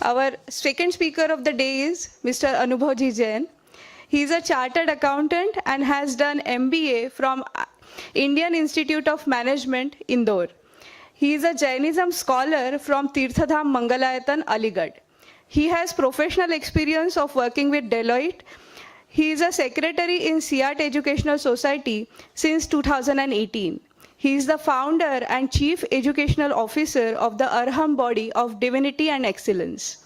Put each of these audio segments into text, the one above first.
Our second speaker of the day is Mr. Anubhavji Jain. He is a chartered accountant and has done MBA from Indian Institute of Management, Indore. He is a Jainism scholar from Tirthadham Mangalayatan, Aligarh. He has professional experience of working with Deloitte. He is a secretary in SIAT Educational Society since 2018. He is the founder and chief educational officer of the Arham body of Divinity and Excellence.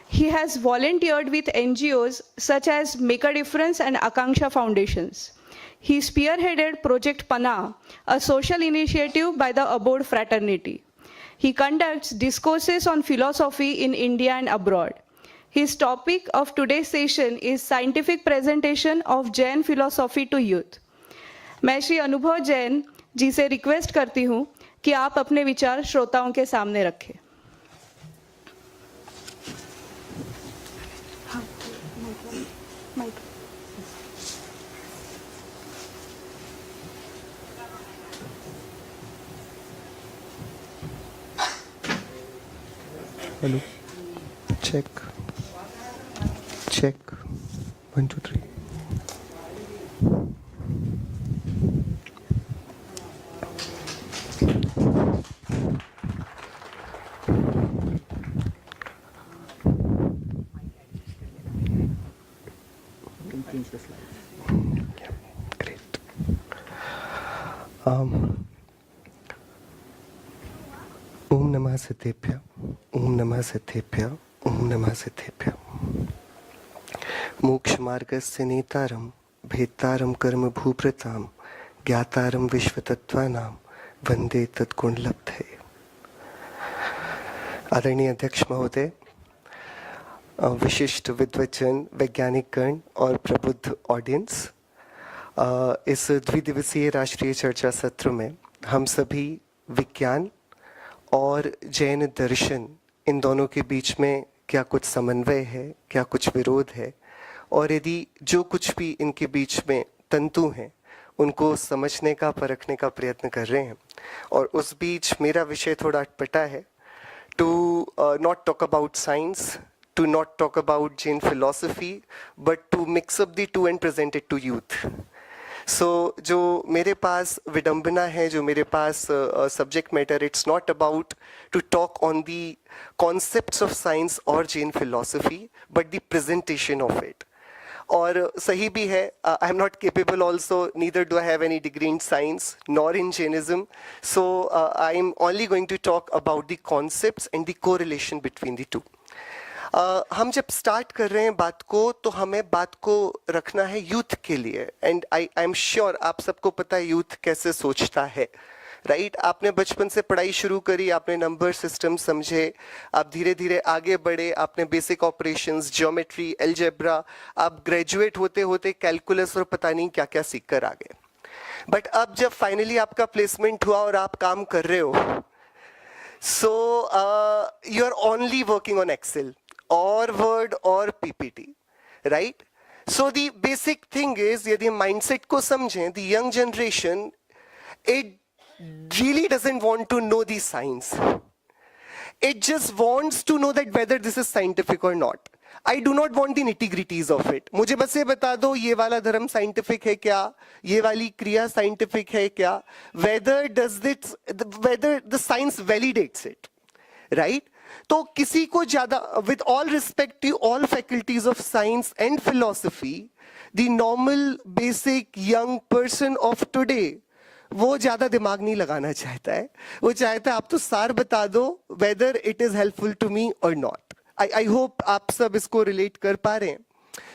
He has volunteered with NGOs such as Make a Difference and Akanksha Foundations. He spearheaded Project Pana, a social initiative by the Abode Fraternity. He conducts discourses on philosophy in India and abroad. His topic of today's session is scientific presentation of Jain philosophy to youth. मैं श्री अनुभव जैन जी से request करती हूँ कि आप अपने विचार श्रोताओं के सामने रखें. Hello check check 1 2 3 Great. ओम नमः सिद्धेभ्य ओम नमः सिद्धेभ्य ओम नमः सिद्धेभ्य. मोक्ष मार्गस्य नेतारं भेत्तारं कर्म भूभृतां ज्ञातारं विश्वतत्त्वानां वंदे तत्गुणलब्धये. आदरणीय अध्यक्ष महोदय, विशिष्ट विद्वजन, वैज्ञानिकगण और प्रबुद्ध ऑडियंस, इस द्विदिवसीय राष्ट्रीय चर्चा सत्र में हम सभी विज्ञान और जैन दर्शन, इन दोनों के बीच में क्या कुछ समन्वय है, क्या कुछ विरोध है, और यदि जो कुछ भी इनके बीच में तंतु हैं उनको समझने का, परखने का प्रयत्न कर रहे हैं. और उस बीच मेरा विषय थोड़ा अटपटा है. To not talk about science, to not talk about Jain philosophy, but to mix up the two and present it to youth. So जो मेरे पास विडंबना है, जो मेरे पास subject matter, it's not about to talk on the concepts of science or Jain philosophy, but the presentation of it. और सही भी है, I am not capable also, neither do I have any degree in science nor in Jainism. So I am only going to talk about the concepts and the correlation between the two. हम जब start कर रहे हैं बात को, तो हमें बात को रखना है यूथ के लिए. एंड आई एम श्योर आप सबको पता है यूथ कैसे सोचता है, राइट? आपने बचपन से पढ़ाई शुरू करी, आपने नंबर सिस्टम समझे, आप धीरे धीरे आगे बढ़े, आपने बेसिक ऑपरेशंस, ज्योमेट्री, अलजेब्रा, आप ग्रेजुएट होते होते कैलकुलस और पता नहीं क्या क्या सीख कर आ गए. बट अब जब फाइनली आपका प्लेसमेंट हुआ और आप काम कर रहे हो, so you are only working on Excel or Word or PPT, right? So the basic thing is, यदि mindset को समझें, the young generation, it really doesn't want to know the science. It just wants to know that whether this is scientific or not. I do not want the nitty-gritties of it. मुझे बस ये बता दो, ये वाला धर्म scientific है क्या, ये वाली क्रिया साइंटिफिक है क्या, whether the science validates it, right? तो किसी को ज्यादा, with all respect to all faculties of science and philosophy, the normal basic young person of today, वो ज्यादा दिमाग नहीं लगाना चाहता है. वो चाहता है आप तो सार बता दो, whether it is helpful to me or not. I hope आप सब इसको relate कर पा रहे हैं.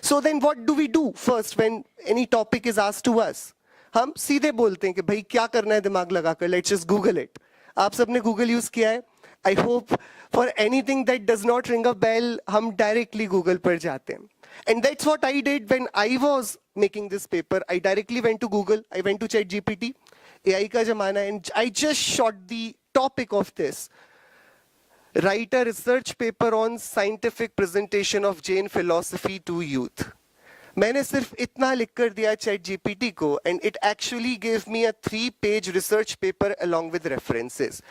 So then what do we do first when any topic is asked to us? हम सीधे बोलते हैं कि भाई क्या करना है दिमाग लगाकर, let's just Google it. आप सबने Google यूज किया है. I hope for anything that does not ring a bell, हम directly Google पर जाते हैं. And that's what I did when I was making this paper. I directly went to Google, I went to ChatGPT, AI का जमाना है, and I just shot the topic of this. Write a research paper on scientific presentation of Jain philosophy to youth. मैंने सिर्फ इतना लिख कर दिया ChatGPT को and it actually give me a three page research paper along with references.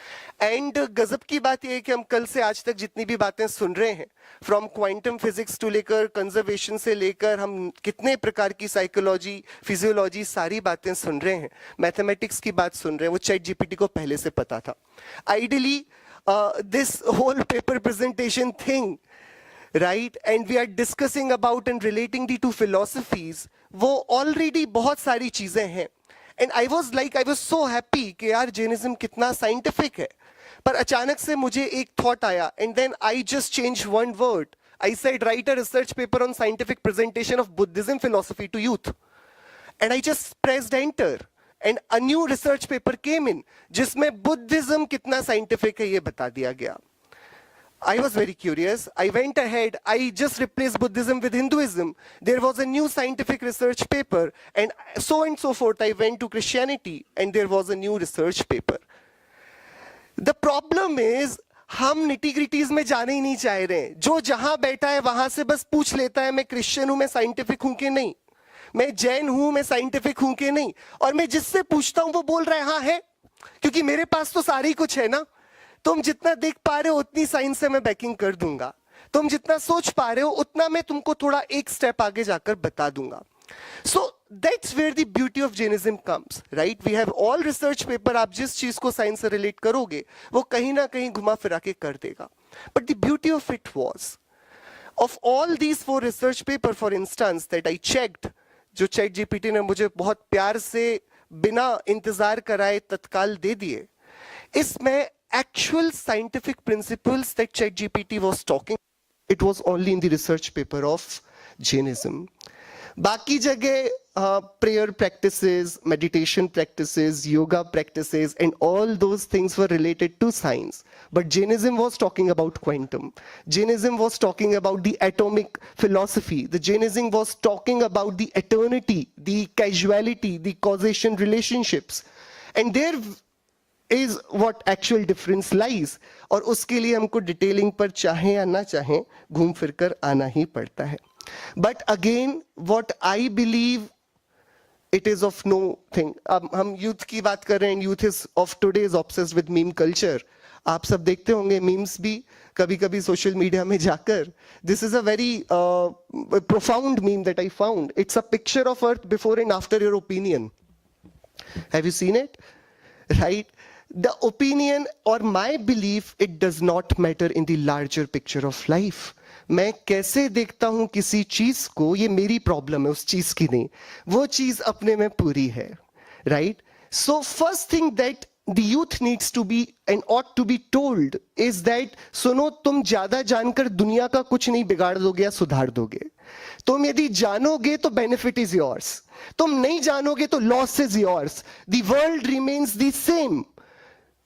And गजब की बात यह है कि हम कल से आज तक जितनी भी बातें सुन रहे हैं, फ्रॉम क्वांटम फिजिक्स टू लेकर कंजर्वेशन से लेकर हम कितने प्रकार की साइकोलॉजी, फिजियोलॉजी, सारी बातें सुन रहे हैं, मैथमेटिक्स की बात सुन रहे हैं, वो चैट जीपीटी को पहले से पता था। Ideally this whole paper presentation thing, right, and we are discussing about and relating the two philosophies, वो already बहुत सारी चीजें हैं। and I was so happy कि यार जैनिज्म कितना साइंटिफिक है। पर अचानक से मुझे एक थॉट आया and then I just changed one word. I said write a research paper on scientific presentation of Buddhism philosophy to youth, and I just pressed enter and a new research paper came in जिसमें Buddhism कितना scientific है ये बता दिया गया। I was very curious. I went ahead. I just replaced Buddhism with Hinduism. There was a new scientific research paper, and so forth. I went to Christianity, and there was a new research paper. The problem is, हम nitty-gritties में जाने ही नहीं चाह रहे हैं। जो जहां बैठा है वहां से बस पूछ लेता है, मैं क्रिश्चियन हूं, मैं साइंटिफिक हूं कि नहीं, मैं जैन हूं, मैं साइंटिफिक हूं कि नहीं, और मैं जिससे पूछता हूं वो बोल रहा है हाँ है, क्योंकि मेरे पास तो सारी कुछ है ना। तुम जितना देख पा रहे हो उतनी साइंस से मैं बैकिंग कर दूंगा, तुम जितना सोच पा रहे हो उतना मैं तुमको थोड़ा एक स्टेप आगे जाकर बता दूंगा। So that's where the beauty of Jainism comes, right. We have all research paper, आप जिस चीज को साइंस से रिलेट करोगे वो कहीं ना कहीं घुमा फिरा के कर देगा। But the beauty of it was, of all these 4 research paper for instance that I checked, जो चैट जीपीटी ने मुझे बहुत प्यार से बिना इंतजार कराए तत्काल दे दिए, इसमें actual scientific principles that ChatGPT was talking, it was only in the research paper of Jainism. बाकी जगह prayer practices, meditation practices, yoga practices, and all those things were related to science. But Jainism was talking about quantum. Jainism was talking about the atomic philosophy. The Jainism was talking about the eternity, the causality, the causation relationships. And there is what actual difference lies, और उसके लिए हमको detailing पर चाहे या ना चाहे घूम फिर कर आना ही पड़ता है। But again what I believe, it is of know thing. अब हम यूथ की बात कर रहे हैं, youth is of today is obsessed with meme culture. आप सब देखते होंगे मीम्स भी कभी कभी सोशल मीडिया में जाकर। This is a very profound meme that I found. It's a picture of earth before and after your opinion. Have you seen it? Right. The opinion or my belief, it does not matter in the larger picture of life. मैं कैसे देखता हूं किसी चीज को, ये मेरी problem है, उस चीज की नहीं। वो चीज अपने में पूरी है, right? So first thing that the youth needs to be and ought to be told is that सुनो, तुम ज्यादा जानकर दुनिया का कुछ नहीं बिगाड़ दोगे या सुधार दोगे। तुम यदि जानोगे तो बेनिफिट इज योर्स, तुम नहीं जानोगे तो loss is yours. The world remains the same.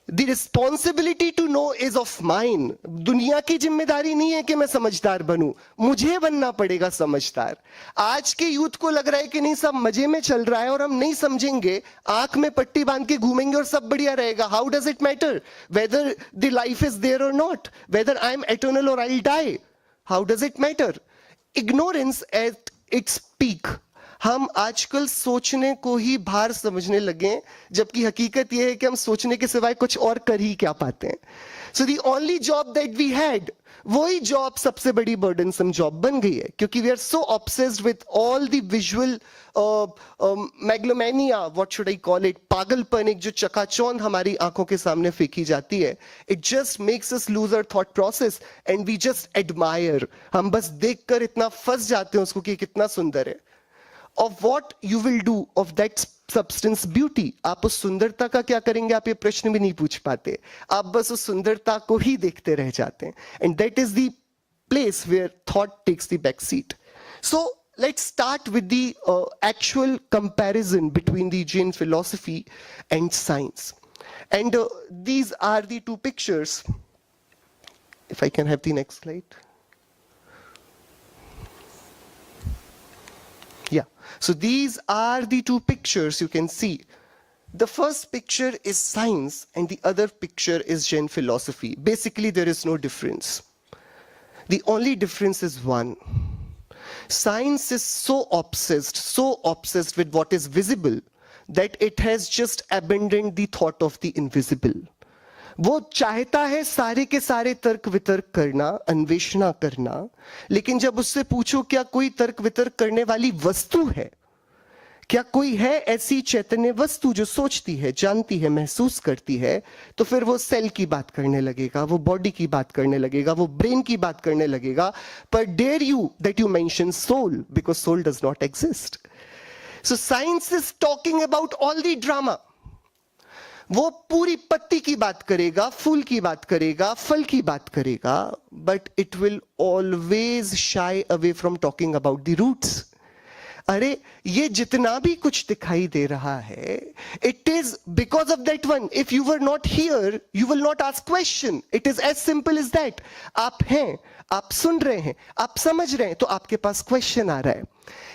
The responsibility to know is of mine. दुनिया की जिम्मेदारी नहीं है कि मैं समझदार बनूं, मुझे बनना पड़ेगा समझदार। आज के यूथ को लग रहा है कि नहीं सब मजे में चल रहा है और हम नहीं समझेंगे, आंख में पट्टी बांध के घूमेंगे और सब बढ़िया रहेगा। How does it matter whether the life is there और not, whether I am eternal और I will die? How does it matter? Ignorance at its peak. हम आजकल सोचने को ही भार समझने लगे, जबकि हकीकत यह है कि हम सोचने के सिवाय कुछ और कर ही क्या पाते हैं। So the only job that we had, वही जॉब सबसे बड़ी बर्डनसम जॉब बन गई है, क्योंकि we are so obsessed with all the visual megalomania, what should I call it, पागलपन, एक जो चकाचौंध हमारी आंखों के सामने फेंकी जाती है। It just makes us lose our thought process and we just admire. हम बस देखकर इतना फंस जाते हैं उसको कि कितना सुंदर है। Of what you will do of that substance beauty, आप उस सुंदरता का क्या करेंगे, आप ये प्रश्न भी नहीं पूछ पाते, आप बस उस सुंदरता को ही देखते रह जाते हैं। And that is the place where thought takes the back seat. So let's start with the actual comparison between the Jain philosophy and science. And these are the 2 pictures. If I can have the next slide. Yeah, so these are the 2 pictures you can see. The first picture is science and the other picture is Jain philosophy. Basically, there is no difference. The only difference is one. Science is so obsessed with what is visible that it has just abandoned the thought of the invisible. वो चाहता है सारे के सारे तर्क वितर्क करना, अन्वेषणा करना, लेकिन जब उससे पूछो क्या कोई तर्क वितर्क करने वाली वस्तु है, क्या कोई है ऐसी चैतन्य वस्तु जो सोचती है, जानती है, महसूस करती है, तो फिर वो सेल की बात करने लगेगा, वो बॉडी की बात करने लगेगा, वो ब्रेन की बात करने लगेगा. पर dare you that you mention soul, because soul does not exist. So science is talking about all the drama. वो पूरी पत्ती की बात करेगा, फूल की बात करेगा, फल की बात करेगा, but it will always shy away from talking about the roots. अरे ये जितना भी कुछ दिखाई दे रहा है, it is because of that one. If you were not here you will not ask question. It is as simple as that. आप हैं, आप सुन रहे हैं, आप समझ रहे हैं, तो आपके पास क्वेश्चन आ रहा है.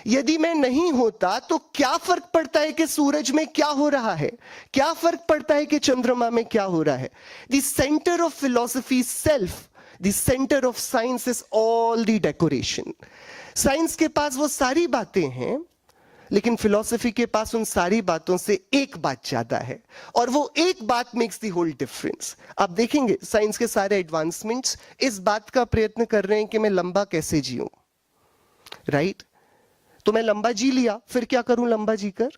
यदि मैं नहीं होता तो क्या फर्क पड़ता है कि सूरज में क्या हो रहा है, क्या फर्क पड़ता है कि चंद्रमा में क्या हो रहा है. The centre of philosophy self, the centre of science is all the decoration. Science के पास वो सारी बातें हैं, लेकिन फिलॉसफी के पास उन सारी बातों से एक बात ज्यादा है, और वो एक बात मेक्स द होल डिफरेंस. आप देखेंगे साइंस के सारे एडवांसमेंट्स इस बात का प्रयत्न कर रहे हैं कि मैं लंबा कैसे जीऊं, राइट? तो मैं लंबा जी लिया, फिर क्या करूं लंबा जीकर?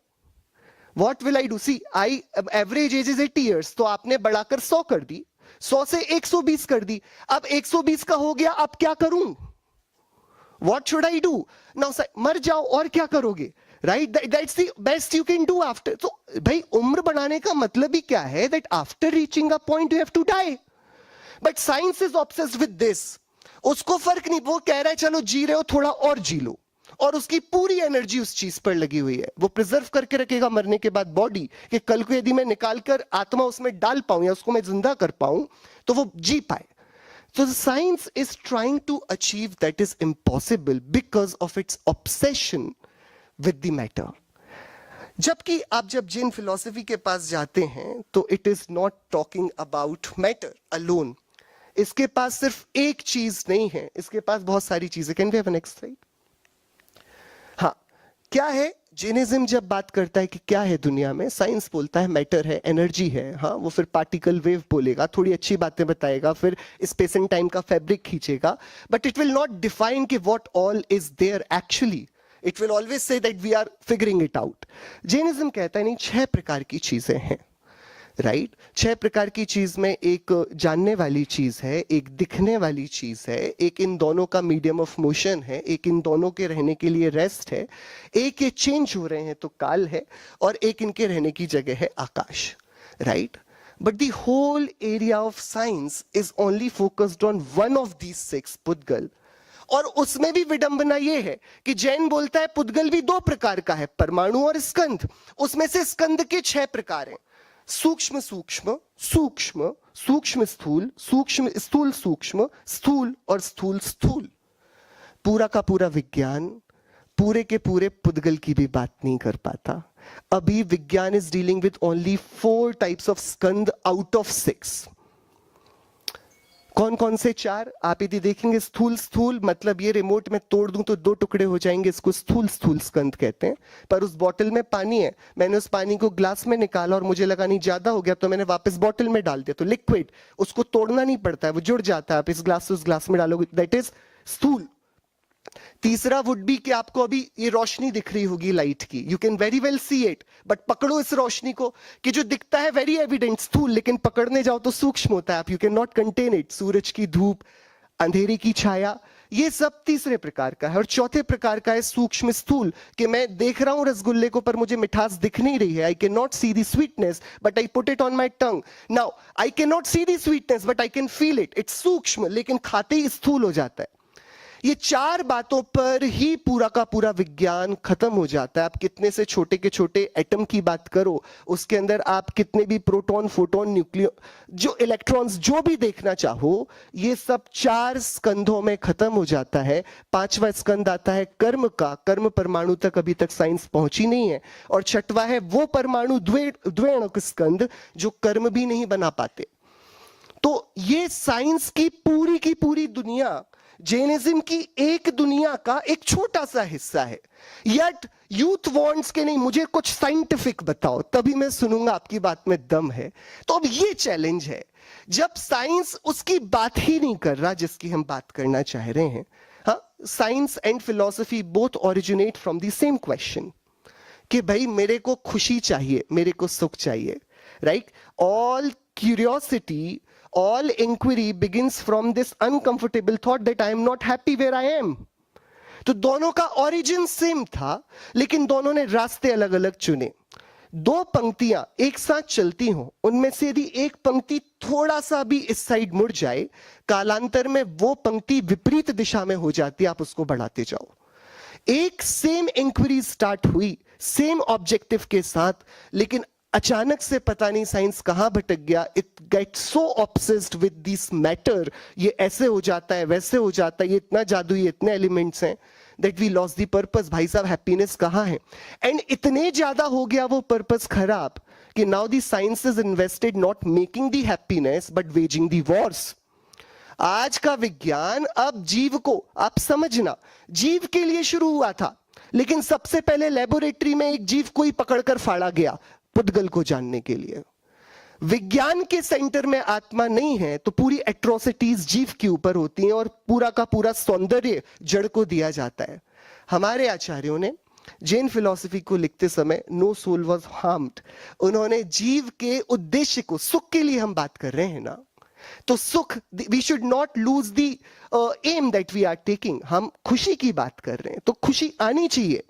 What will I do? See I average age is 80 years, तो आपने बढ़ाकर 100 कर दी, 100 से 120 कर दी. अब 120 का हो गया, अब क्या करूं? What should I do? Now, मर जाओ और क्या करोगे? Right? That's the best you can do after. So, भाई उम्र बढ़ाने का मतलब ही क्या है? That after reaching a point you have to die. But science is obsessed with this. उसको फर्क नहीं, वो कह रहा है चलो जी रहे हो थोड़ा और जी लो, और उसकी पूरी एनर्जी उस चीज पर लगी हुई है. वो प्रिजर्व करके रखेगा मरने के बाद बॉडी, कि कल को यदि मैं निकाल कर आत्मा उसमें डाल पाऊं या उसको मैं जिंदा कर पाऊं तो वो जी पाए. So the science is trying to achieve that is impossible because of its obsession with the matter. जबकि आप जब जैन फिलॉसफी के पास जाते हैं तो it is not talking about matter alone. इसके पास सिर्फ एक चीज नहीं है, इसके पास बहुत सारी चीजें. Can we have a next slide? हाँ, क्या है जैनिज्म? जब बात करता है कि क्या है दुनिया में, साइंस बोलता है मैटर है, एनर्जी है. हाँ, वो फिर पार्टिकल वेव बोलेगा, थोड़ी अच्छी बातें बताएगा, फिर स्पेस एंड टाइम का फैब्रिक खींचेगा, but it will not define कि what all is there actually. It will always say that we are figuring it out. Jainism कहता है नहीं, 6 प्रकार की चीजें हैं, राइट? 6 प्रकार की चीज में एक जानने वाली चीज है, एक दिखने वाली चीज है, एक इन दोनों का मीडियम ऑफ मोशन है, एक इन दोनों के रहने के लिए रेस्ट है, एक ये चेंज हो रहे हैं तो काल है, और एक इनके रहने की जगह है आकाश, right? But the whole area of science is only focused on one of these 6 पुद्गल. और उसमें भी विडंबना ये है कि जैन बोलता है पुद्गल भी 2 प्रकार का है, परमाणु और स्कंद. उसमें से स्कंद के 6 प्रकार हैं: सूक्ष्म सूक्ष्म, सूक्ष्म सूक्ष्म स्थूल, सूक्ष्म स्थूल सूक्ष्म, स्थूल और स्थूल स्थूल. पूरा का पूरा विज्ञान पूरे के पूरे पुद्गल की भी बात नहीं कर पाता. अभी विज्ञान is dealing with only 4 types of Skanda out of 6. कौन कौन से 4 आप यदि देखेंगे? स्थूल स्थूल मतलब ये रिमोट में तोड़ दूं तो 2 टुकड़े हो जाएंगे, इसको स्थूल स्थूल स्कंद कहते हैं. पर उस बोतल में पानी है, मैंने उस पानी को ग्लास में निकाला और मुझे लगा नहीं ज्यादा हो गया तो मैंने वापस बोतल में डाल दिया, तो लिक्विड, उसको तोड़ना नहीं पड़ता है, वो जुड़ जाता है. आप इस ग्लास से उस ग्लास में डालोगे, दैट इज स्थूल. तीसरा वुड बी कि आपको अभी ये रोशनी दिख रही होगी लाइट की, you can very well see it, but पकड़ो इस रोशनी को, कि जो दिखता है वेरी एविडेंट स्थूल, लेकिन पकड़ने जाओ तो सूक्ष्म होता है, आप you can not contain it. सूरज की धूप, अंधेरे की छाया, ये सब तीसरे प्रकार का है. और चौथे प्रकार का है सूक्ष्म स्थूल, कि मैं देख रहा हूं रसगुल्ले को पर मुझे मिठास दिख नहीं रही है, I can not see the sweetness but I put it on my tongue. Now I can not see the sweetness but I can feel it. It's सूक्ष्म, लेकिन खाते ही स्थूल हो जाता है. ये 4 बातों पर ही पूरा का पूरा विज्ञान खत्म हो जाता है. आप कितने से छोटे के छोटे एटम की बात करो, उसके अंदर आप कितने भी प्रोटॉन, फोटोन, न्यूक्लियो, जो इलेक्ट्रॉन्स, जो भी देखना चाहो, ये सब 4 स्कंधों में खत्म हो जाता है. 5वां स्कंद आता है कर्म का. कर्म परमाणु तक अभी तक साइंस पहुंची नहीं है. और 6वां है वो परमाणु द्वेणक स्कंद जो कर्म भी नहीं बना पाते. तो ये साइंस की पूरी दुनिया जैनिज्म की एक दुनिया का एक छोटा सा हिस्सा है। यट यूथ वांट्स के नहीं, मुझे कुछ साइंटिफिक बताओ तभी मैं सुनूंगा, आपकी बात में दम है। तो अब ये चैलेंज है, जब साइंस उसकी बात ही नहीं कर रहा जिसकी हम बात करना चाह रहे हैं। हाँ, science and philosophy both originate from the same question कि भाई मेरे को खुशी चाहिए, मेरे को सुख चाहिए, right? All curiosity, all inquiry begins from this uncomfortable thought that I am not happy where I am. तो दोनों का origin सेम था, लेकिन दोनों ने रास्ते अलग अलग चुने। दो पंक्तियां एक साथ चलती हों, उनमें से यदि एक पंक्ति थोड़ा सा भी इस साइड मुड़ जाए, कालांतर में वो पंक्ति विपरीत दिशा में हो जाती है, आप उसको बढ़ाते जाओ। एक सेम इंक्वायरी स्टार्ट हुई सेम ऑब्जेक्टिव के साथ, लेकिन अचानक से पता नहीं साइंस कहां भटक गया। It get so obsessed with this matter, ये ऐसे हो जाता है, वैसे हो जाता है, ये इतना जादुई, इतने एलिमेंट्स हैं, that we lost the purpose. भाई साहब, हैप्पीनेस कहां है? एंड इतने ज्यादा हो गया वो पर्पस खराब कि now the science is invested not making the happiness but waging the Wars. आज का विज्ञान अब जीव को, आप समझना, जीव के लिए शुरू हुआ था, लेकिन सबसे पहले लेबोरेटरी में एक जीव को ही पकड़कर फाड़ा गया पुद्गल को जानने के लिए। विज्ञान के सेंटर में आत्मा नहीं है तो पूरी एट्रोसिटीज जीव के ऊपर होती हैं और पूरा का पूरा सौंदर्य जड़ को दिया जाता है। हमारे आचार्यों ने जैन फिलॉसफी को लिखते समय नो सोल वाज हार्म्ड, उन्होंने जीव के उद्देश्य को, सुख के लिए हम बात कर रहे हैं ना, तो सुख, we should not lose the aim that we are taking. हम खुशी की बात कर रहे हैं तो खुशी आनी चाहिए।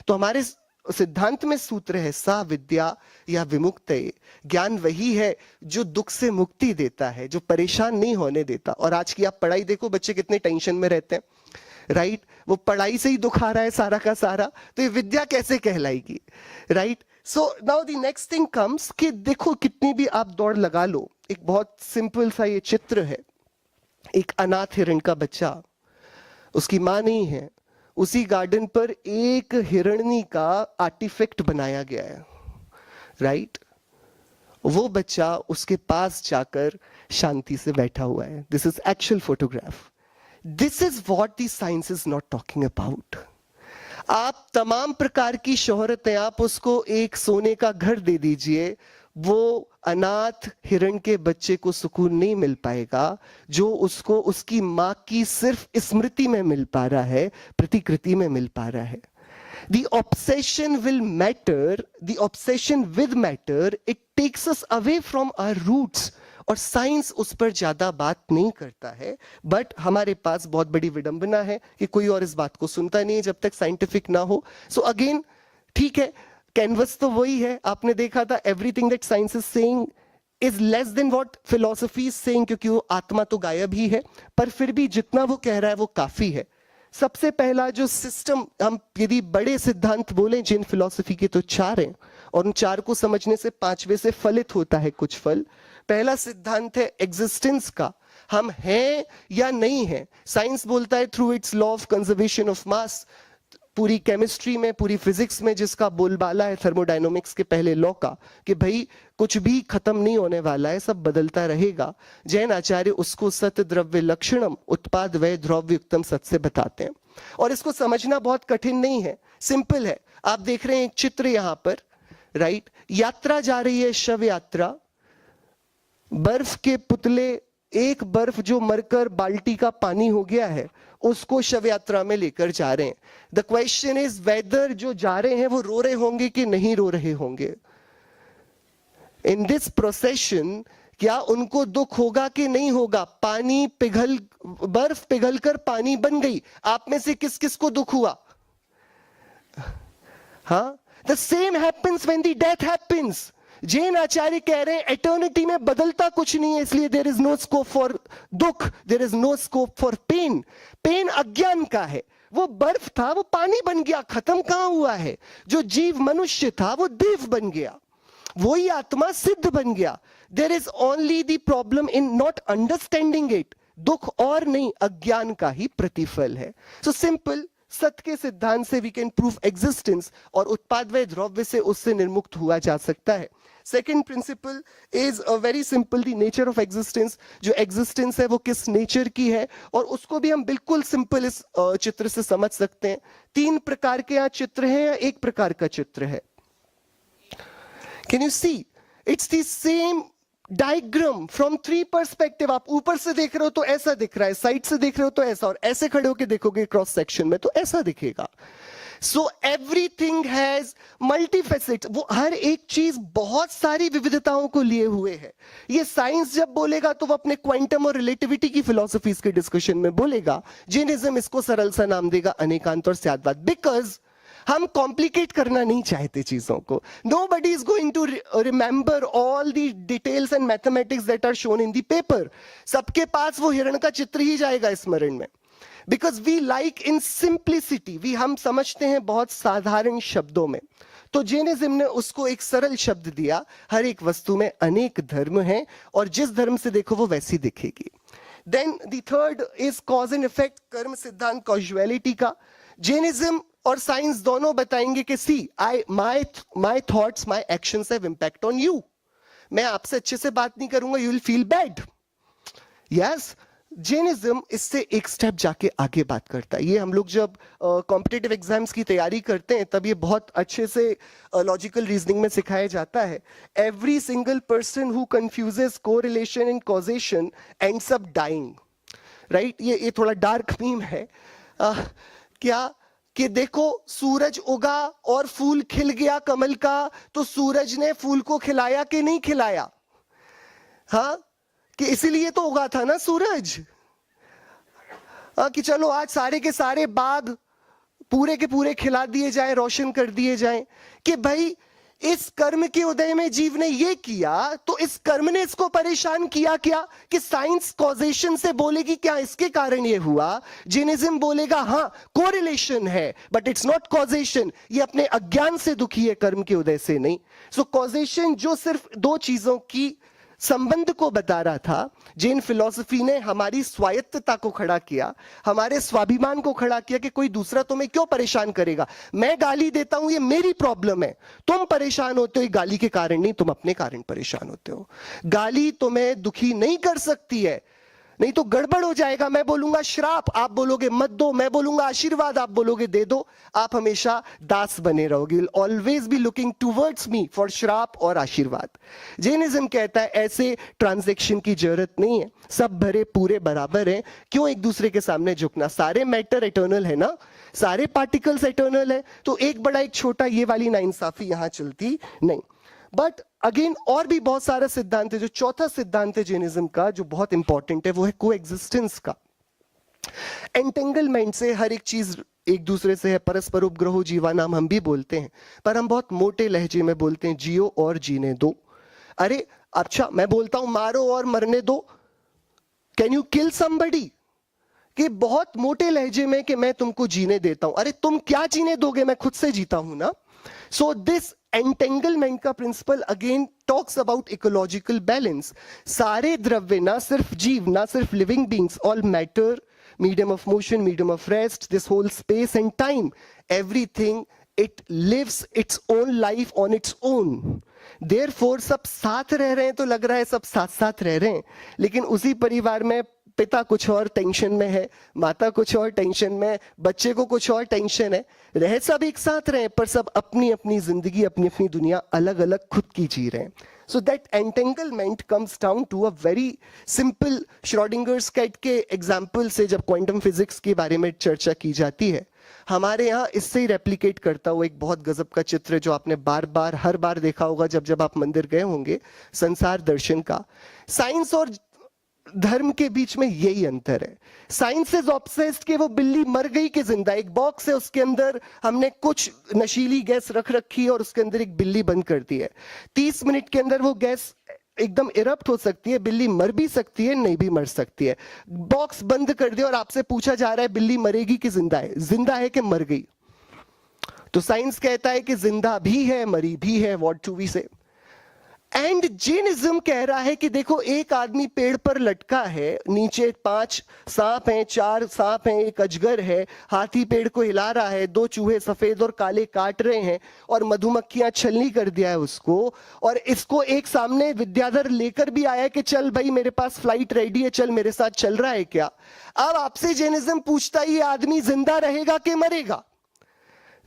तो हमारे सिद्धांत में सूत्र है सा विद्या या विमुक्तये। ज्ञान वही है जो दुख से मुक्ति देता है, जो परेशान नहीं होने देता। और आज की आप पढ़ाई देखो, बच्चे कितने टेंशन में रहते हैं, राइट? वो पढ़ाई से ही दुख आ रहा है सारा का सारा, तो ये विद्या कैसे कहलाएगी, right? So now the next thing comes कि देखो कितनी भी आप दौड़ लगा लो, एक बहुत सिंपल सा ये चित्र है, एक अनाथ हिरण का बच्चा, उसकी मां नहीं है, उसी गार्डन पर एक हिरणी का आर्टिफैक्ट बनाया गया है, राइट? वो बच्चा उसके पास जाकर शांति से बैठा हुआ है। This is actual photograph. This is what the science is not talking about. आप तमाम प्रकार की शोहरतें, आप उसको एक सोने का घर दे दीजिए, वो अनाथ हिरण के बच्चे को सुकून नहीं मिल पाएगा जो उसको उसकी मां की सिर्फ स्मृति में मिल पा रहा है, प्रतिकृति में मिल पा रहा है। The obsession will matter, the obsession with matter, it takes us away from our roots. और साइंस उस पर ज्यादा बात नहीं करता है, बट हमारे पास बहुत बड़ी विडंबना है कि कोई और इस बात को सुनता नहीं है जब तक साइंटिफिक ना हो। सो अगेन, ठीक है, कैनवस तो वही है, आपने देखा था, everything that science is saying is less than what philosophy is saying, क्योंकि वो आत्मा तो गायब ही है, पर फिर भी जितना वो कह रहा है वो काफी है। सबसे पहला जो सिस्टम, हम यदि बड़े सिद्धांत बोलें जिन फिलॉसफी के तो 4 हैं, और उन 4 को समझने से 5वें से फलित होता है कुछ फल। पहला सिद्धांत है एग्जिस्टेंस का, हम हैं या नहीं हैं। साइंस बोलता है through it's law of conservation of mass. पूरी केमिस्ट्री में, पूरी फिजिक्स में जिसका बोलबाला है थर्मोडायनामिक्स के पहले लॉ का, कि भाई कुछ भी खत्म नहीं होने वाला है, सब बदलता रहेगा। जैन आचार्य उसको सत द्रव्य लक्षणम उत्पाद वय द्रव्ययुक्तम सत से बताते हैं। और इसको समझना बहुत कठिन नहीं है, सिंपल है। आप देख रहे हैं एक चित्र यहां पर, राइट? यात्रा जा रही है, शव यात्रा, बर्फ के पुतले, एक बर्फ जो मरकर बाल्टी का पानी हो गया है उसको शव यात्रा में लेकर जा रहे हैं। द क्वेश्चन इज वेदर जो जा रहे हैं वो रो रहे होंगे कि नहीं रो रहे होंगे। इन दिस प्रोसेशन क्या उनको दुख होगा कि नहीं होगा? पानी पिघल, बर्फ पिघलकर पानी बन गई, आप में से किस किस को दुख हुआ? हाँ, the same happens when the death happens. Jain आचार्य कह रहे हैं एटर्निटी में बदलता कुछ नहीं है, इसलिए there is no scope for दुख, there is no scope for pain. Pain अज्ञान का है। वो बर्फ था, वो पानी बन गया, खत्म कहां हुआ है? जो जीव मनुष्य था वो देव बन गया, वही आत्मा सिद्ध बन गया। There is only the problem in not understanding it. दुख और नहीं, अज्ञान का ही प्रतिफल है। सो सिंपल, सत्य के सिद्धांत से वी कैन प्रूव एग्जिस्टेंस, और उत्पाद व द्रव्य से उससे निर्मुक्त हुआ जा सकता है। Second principle is a very simple, the nature of existence. जो एग्जिस्टेंस है वो किस नेचर की है, और उसको भी हम बिल्कुल सिंपल इस चित्र से समझ सकते हैं। 3 प्रकार के यहाँ चित्र हैं या 1 प्रकार का चित्र है? Can you see? It's the same diagram from 3 perspective. आप ऊपर से देख रहे हो तो ऐसा दिख रहा है, साइड से देख रहे हो तो ऐसा, और ऐसे खड़े होकर देखोगे क्रॉस सेक्शन में तो ऐसा दिखेगा। So everything has multifaceted. वो हर एक चीज बहुत सारी विविधताओं को लिए हुए है। ये साइंस जब बोलेगा तो वो अपने क्वांटम और रिलेटिविटी की फिलॉसफीज के डिस्कशन में बोलेगा। जैनिज्म इसको सरल सा नाम देगा अनेकांत और स्याद्वाद, बिकॉज हम कॉम्प्लिकेट करना नहीं चाहते चीजों को। Nobody is going to remember all the details and mathematics that are shown in the paper. सबके पास वो हिरण का चित्र ही जाएगा स्मरण में, because we like in simplicity. हम समझते हैं बहुत साधारण शब्दों में। तो जैनिज्म ने उसको एक सरल शब्द दिया। हर एक वस्तु में अनेक धर्म हैं और जिस धर्म से देखो वो वैसी दिखेगी। Then the third is cause and effect, कर्म सिद्धांत कॉजुअलिटी का। जैनिज्म और साइंस दोनों बताएंगे कि see my thoughts my actions have impact on you. मैं आपसे अच्छे से बात नहीं करूंगा, you will feel bad. Yes, Jainism इससे एक स्टेप जाके आगे बात करता है। ये हम लोग जब कॉम्पिटिटिव एग्जाम्स की तैयारी करते हैं तब ये बहुत अच्छे से लॉजिकल रीजनिंग में सिखाया जाता है। Every single person who confuses correlation and causation ends up dying, right. ये थोड़ा डार्क मीम है। क्या कि देखो सूरज उगा और फूल खिल गया कमल का, तो सूरज ने फूल को खिलाया कि नहीं खिलाया? हाँ, कि इसीलिए तो उगा था ना सूरज। कि चलो आज सारे के सारे बाग पूरे के पूरे खिला दिए जाए, रोशन कर दिए जाएं। कि भाई इस कर्म के उदय में जीव ने ये किया तो इस कर्म ने इसको परेशान किया क्या? कि साइंस कॉजेशन से बोलेगी क्या इसके कारण ये हुआ, जैनिज्म बोलेगा हाँ कोरिलेशन है बट इट्स नॉट कॉजेशन। ये अपने अज्ञान से दुखी है, कर्म के उदय से नहीं। सो कॉजेशन जो सिर्फ 2 चीजों की संबंध को बता रहा था, जैन फिलॉसफी ने हमारी स्वायत्तता को खड़ा किया, हमारे स्वाभिमान को खड़ा किया कि कोई दूसरा तुम्हें क्यों परेशान करेगा। मैं गाली देता हूं ये मेरी प्रॉब्लम है, तुम परेशान होते हो ये गाली के कारण नहीं, तुम अपने कारण परेशान होते हो। गाली तुम्हें दुखी नहीं कर सकती है, नहीं तो गड़बड़ हो जाएगा। मैं बोलूंगा श्राप, आप बोलोगे मत दो। मैं बोलूंगा आशीर्वाद, आप बोलोगे दे दो। आप हमेशा दास बने रहोगे, always be looking towards me for श्राप और आशीर्वाद। जैनिज्म कहता है ऐसे ट्रांजैक्शन की जरूरत नहीं है, सब भरे पूरे बराबर हैं, क्यों एक दूसरे के सामने झुकना। सारे मैटर इटर्नल है ना, सारे पार्टिकल्स इटर्नल है, तो एक बड़ा एक छोटा, ये वाली नाइंसाफी यहां चलती नहीं। बट अगेन और भी बहुत सारा सिद्धांत है। जो चौथा सिद्धांत है जैनिज्म का जो बहुत इंपॉर्टेंट है वो है कोएग्जिस्टेंस का। एंटेंगलमेंट से हर एक चीज एक दूसरे से है, परस्पर उपग्रहो जीवा नाम हम भी बोलते हैं, पर हम बहुत मोटे लहजे में बोलते हैं जियो और जीने दो। अरे अच्छा, मैं बोलता हूं मारो और मरने दो, कैन यू किल समबडी? कि बहुत मोटे लहजे में कि मैं तुमको जीने देता हूं। अरे तुम क्या जीने दोगे, मैं खुद से जीता हूं ना। सो दिस एंटेंगलमेंट का principle again talks about ecological balance. सारे द्रव्य, ना सिर्फ जीव, ना सिर्फ living beings, all matter, medium of motion, medium of rest, this whole space and time, everything it lives its own life on its own. Therefore सब साथ रह रहे हैं तो लग रहा है सब साथ साथ रह रहे हैं, लेकिन उसी परिवार में पिता कुछ और टेंशन में है, माता कुछ और टेंशन में, बच्चे को कुछ और टेंशन है। रह सब एक साथ रहे पर सब अपनी अपनी जिंदगी, अपनी अपनी दुनिया अलग अलग खुद की जी रहे हैं। So that entanglement comes down to a very simple Schrödinger's cat के एग्जाम्पल से जब क्वांटम फिजिक्स के बारे में चर्चा की जाती है। हमारे यहाँ इससे ही रेप्लिकेट करता हुआ एक बहुत गजब का चित्र है जो आपने बार बार हर बार देखा होगा जब आप मंदिर गए होंगे, संसार दर्शन का। साइंस और धर्म के बीच में यही अंतर है। साइंस इज ऑब्सेस्ड कि वो बिल्ली मर गई कि जिंदा। एक बॉक्स है, उसके अंदर हमने कुछ नशीली गैस रख रखी है और उसके अंदर एक बिल्ली बंद कर दी है। 30 मिनट के अंदर वो गैस एकदम इरप्ट हो सकती है, बिल्ली मर भी सकती है, नहीं भी मर सकती है। बॉक्स बंद कर दिया और आपसे पूछा जा रहा है बिल्ली मरेगी कि जिंदा है, जिंदा है कि मर गई? तो साइंस कहता है कि जिंदा भी है, मरी भी है। व्हाट डू वी से? एंड जैनिज्म कह रहा है कि देखो एक आदमी पेड़ पर लटका है, नीचे 5 सांप हैं, 4 सांप हैं, एक अजगर है, हाथी पेड़ को हिला रहा है, 2 चूहे सफेद और काले काट रहे हैं और मधुमक्खियां छलनी कर दिया है उसको, और इसको एक सामने विद्याधर लेकर भी आया कि चल भाई मेरे पास फ्लाइट रेडी है, चल मेरे साथ चल रहा है क्या। अब आपसे जैनिज्म पूछता है ये आदमी जिंदा रहेगा कि मरेगा।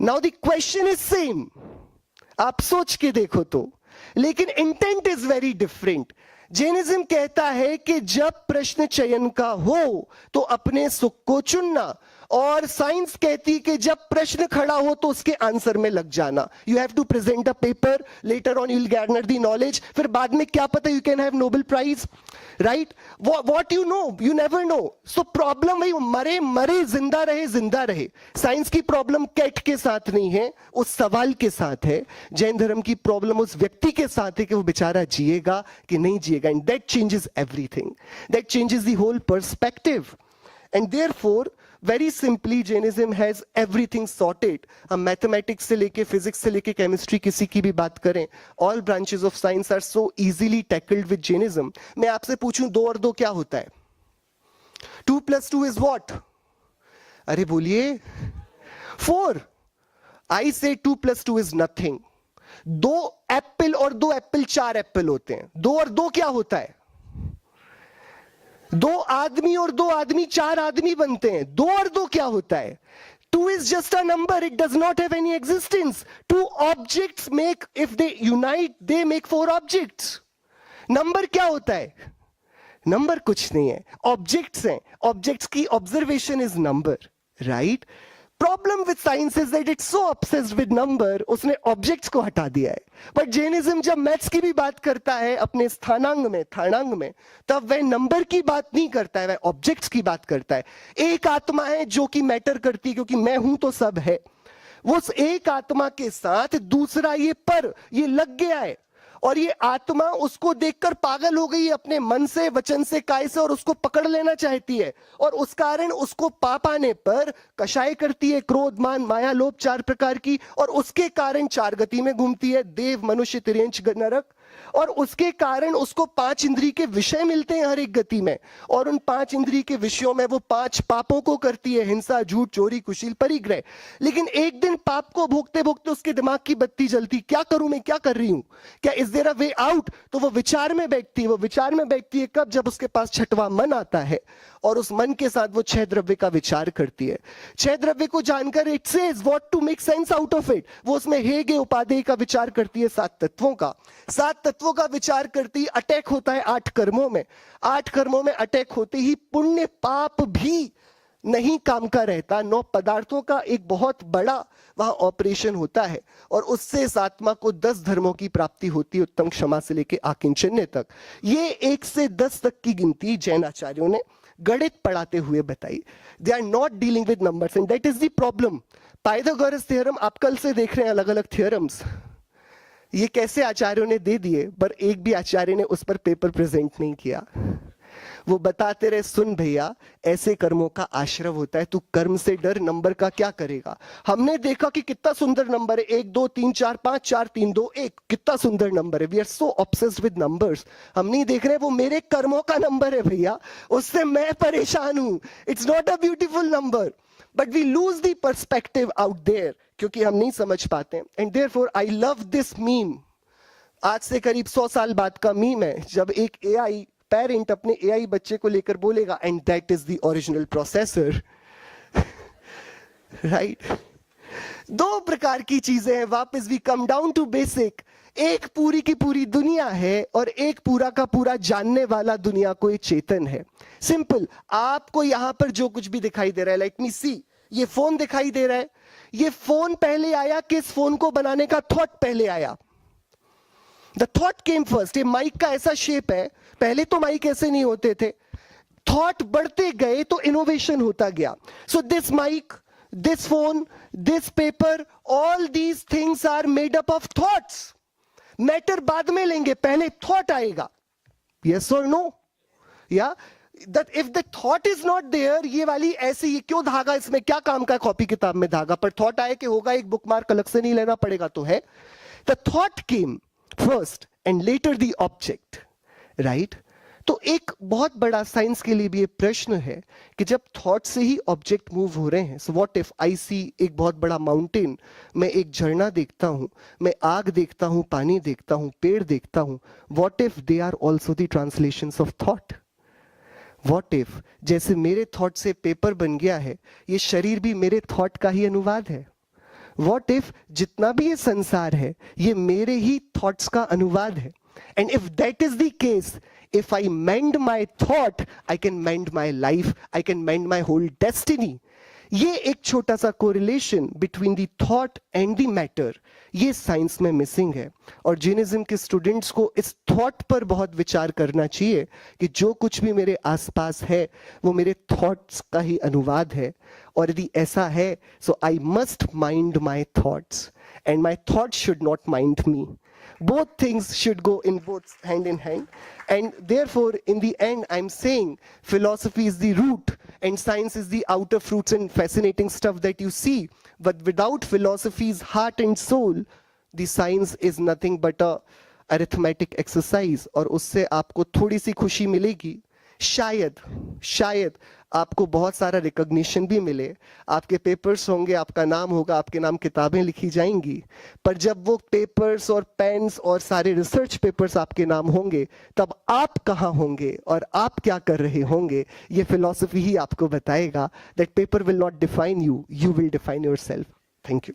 Now the question is same, आप सोच के देखो तो, लेकिन intent is very different. Jainism कहता है कि जब प्रश्न चयन का हो तो अपने सुख को चुनना, और साइंस कहती है कि जब प्रश्न खड़ा हो तो उसके आंसर में लग जाना। You have to present a paper, later on you will gather the knowledge, फिर बाद में क्या पता you can have Nobel prize, right. What you know you never know. So problem वही, मरे मरे, जिंदा रहे जिंदा रहे। साइंस की प्रॉब्लम कैट के साथ नहीं है, उस सवाल के साथ है। जैन धर्म की प्रॉब्लम उस व्यक्ति के साथ है कि वो बेचारा जिएगा कि नहीं जिएगा, and that changes everything, that changes the whole perspective. And therefore very simply Jainism has everything sorted. हम मैथमेटिक्स से लेके फिजिक्स से लेके केमिस्ट्री किसी की भी बात करें, all branches of science are so easily tackled with Jainism. मैं आपसे पूछूं 2 और 2 क्या होता है? 2 + 2 इज व्हाट? अरे बोलिए 4। आई से 2 + 2 इज नथिंग। 2 एप्पल और 2 एप्पल 4 एप्पल होते हैं। 2 और 2 क्या होता है? 2 आदमी और 2 आदमी 4 आदमी बनते हैं। 2 और 2 क्या होता है? 2 is just a number, it does not have any existence. 2 objects make, if they unite, they make 4 objects. Number क्या होता है? नंबर कुछ नहीं है, ऑब्जेक्ट्स हैं, ऑब्जेक्ट्स की observation is number, right. Problem with science is that it's so obsessed with number, उसने objects को हटा दिया है। बट जैनिज्म जब मैथ्स की भी बात करता है अपने स्थानांग में, तब वह नंबर की बात नहीं करता है, वह ऑब्जेक्ट्स की बात करता है। एक आत्मा है जो कि मैटर करती है, क्योंकि मैं हूं तो सब है। वो उस एक आत्मा के साथ दूसरा ये लग गया है, और ये आत्मा उसको देखकर पागल हो गई अपने मन से, वचन से, काय से, और उसको पकड़ लेना चाहती है, और उस कारण उसको पाप आने पर कषाय करती है, क्रोध, मान, माया, लोभ, 4 प्रकार की, और उसके कारण 4 गति में घूमती है, देव, मनुष्य, तिर्यंच, नरक। और उसके कारण उसको 5 इंद्रिय के विषय मिलते हैं हर एक गति में, और उन 5 इंद्रिय के विषयों में वो 5 पापों को करती है, हिंसा, झूठ, चोरी, कुशील, परिग्रह। लेकिन एक दिन पाप को भोगते भोगते उसके दिमाग की बत्ती जलती, क्या करूं मैं, क्या कर रही हूं, क्या is there a way out? तो वो विचार में बैठती है कब? जब उसके पास 6वां मन आता है, और उस मन के साथ वो 6 द्रव्य का विचार करती है। 6 द्रव्य को जानकर it says what to make sense out of it. वो उसमें हेगे उपादेय का विचार करती है, 7 तत्वों का। 7 तत्वों का विचार करती, अटैक होता है 8 कर्मों में। 8 कर्मों में अटैक होते ही पुण्य पाप भी नहीं काम का रहता, 9 पदार्थों का एक बहुत बड़ा वहां ऑपरेशन होता है, और उससे इस आत्मा को 10 धर्मों की प्राप्ति होती है, उत्तम क्षमा से लेके आकिंचन्य तक। ये 1 से 10 तक की गिनती जैन आचार्यों ने गणित पढ़ाते हुए बताई। They are not dealing with numbers, and that is the problem. Pythagoras theorem आप कल से देख रहे हैं, अलग अलग थ्योरम्स, ये कैसे आचार्यों ने दे दिए, पर एक भी आचार्य ने उस पर पेपर प्रेजेंट नहीं किया। वो बताते रहे, सुन भैया, ऐसे कर्मों का आश्रव होता है, तू कर्म से डर, नंबर का क्या करेगा। हमने देखा कि कितना सुंदर नंबर है, 1 2 3 4 5 4 3 2 1, कितना सुंदर नंबर है। We are so obsessed with numbers. हम नहीं देख रहे वो मेरे कर्मों का नंबर है भैया, उससे मैं परेशान हूं। It's not a beautiful number, but we lose the perspective out there, क्योंकि हम नहीं समझ पाते। And therefore I love this meme. आज से करीब 100 साल बाद का मीम है, जब एक एआई पेरेंट अपने एआई बच्चे को लेकर बोलेगा, and that is the original processor, right. 2 प्रकार की चीजें हैं, वापस we come down to basic. एक पूरी की पूरी दुनिया है, और एक पूरा का पूरा जानने वाला दुनिया कोई चेतन है। सिंपल, आपको यहां पर जो कुछ भी दिखाई दे रहा है, लेट मी सी, ये फोन दिखाई दे रहा है, ये फोन पहले आया, किस फोन को बनाने का थॉट पहले आया? The thought came first. ये माइक का ऐसा शेप है, पहले तो माइक ऐसे नहीं होते थे, थॉट बढ़ते गए तो इनोवेशन होता गया। So this mic, this phone, this paper, all these things are made up of thoughts. Matter बाद में लेंगे, पहले थॉट आएगा। यस और नो? या that if the thought is not there, ये वाली ऐसे, ये क्यों धागा, इसमें क्या काम का कॉपी किताब में धागा, पर थॉट आए कि होगा, एक बुक मार्क अलग से नहीं लेना पड़ेगा, तो है। The thought came, first and later the object, right? तो एक बहुत बड़ा साइंस के लिए भी ये प्रश्न है कि जब थॉट से ही ऑब्जेक्ट मूव हो रहे हैं, सो व्हाट इफ आई सी एक बहुत बड़ा माउंटेन, मैं एक झरना देखता हूं, मैं आग देखता हूं, पानी देखता हूं, पेड़ देखता हूं, what if they are also the translations of thought? What if जैसे मेरे थॉट से पेपर बन गया है, ये शरीर भी मेरे थॉट का ही अनुवाद है? व्हाट इफ जितना भी ये संसार है ये मेरे ही थॉट्स का अनुवाद है? And if that is the case, if I mend my thought, I can mend my life, I can mend my whole destiny. ये एक छोटा सा correlation between the thought and the matter, ये साइंस में missing है। और Jainism के students को इस थॉट पर बहुत विचार करना चाहिए कि जो कुछ भी मेरे आसपास है वो मेरे थॉट्स का ही अनुवाद है, और यदि ऐसा है so I must mind my thoughts and my thoughts should not mind me. Both things should go in both hand in hand, and therefore in the end I'm saying philosophy is the root and science is the outer fruits and fascinating stuff that you see, but without philosophy's heart and soul, the science is nothing but a arithmetic exercise. और उससे आपको थोड़ी सी खुशी मिलेगी, शायद आपको बहुत सारा रिकॉग्निशन भी मिले, आपके पेपर्स होंगे, आपका नाम होगा, आपके नाम किताबें लिखी जाएंगी, पर जब वो पेपर्स और पेन्स और सारे रिसर्च पेपर्स आपके नाम होंगे तब आप कहाँ होंगे और आप क्या कर रहे होंगे, ये फिलॉसफी ही आपको बताएगा. That paper will not define you, you will define yourself. Thank you.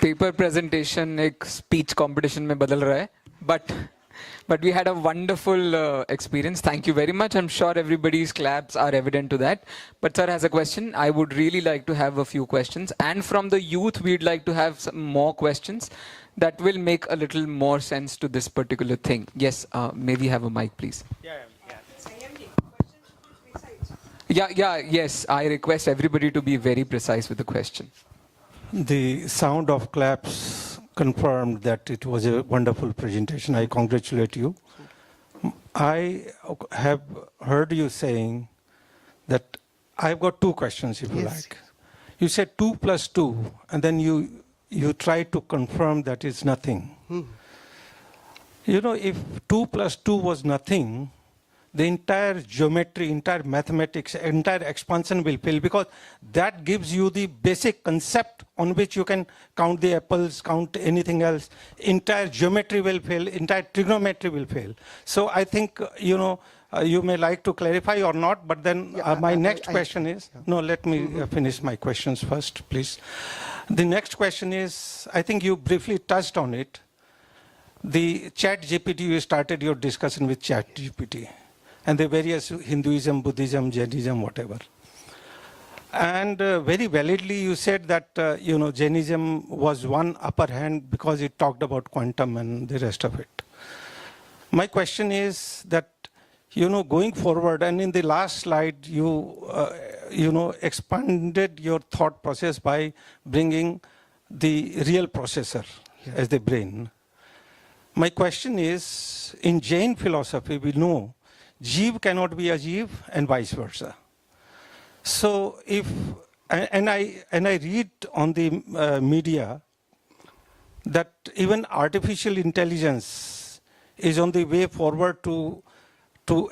Paper presentation एक स्पीच कंपटीशन में बदल रहा है, but we had a wonderful experience. Thank you very much. I'm sure everybody's claps are evident to that. But sir has a question. I would really like to have a few questions, and from the youth we'd like to have some more questions that will make a little more sense to this particular thing. Yes, may we have a mic, please? Yes, I request everybody to be very precise with the question. The sound of claps confirmed that it was a wonderful presentation. I congratulate you. I have heard you saying that I've got two questions, if you Yes. like. You said 2 plus 2, and then you try to confirm that it's nothing. You know, if 2 plus 2 was nothing, the entire geometry, entire mathematics, entire expansion will fail, because that gives you the basic concept on which you can count the apples, count anything else. Entire geometry will fail, entire trigonometry will fail. So I think, you may like to clarify or not, but then my next question is, no, let me finish my questions first, please. The next question is, I think you briefly touched on it. The ChatGPT, you started your discussion with ChatGPT. And the various Hinduism, Buddhism, Jainism, whatever. And very validly you said that, Jainism was one upper hand because it talked about quantum and the rest of it. My question is that, going forward, and in the last slide, you expanded your thought process by bringing the real processor as the brain. My question is, in Jain philosophy, we know Jeev cannot be a Jeev and vice versa. So if, and I read on the media that even artificial intelligence is on the way forward to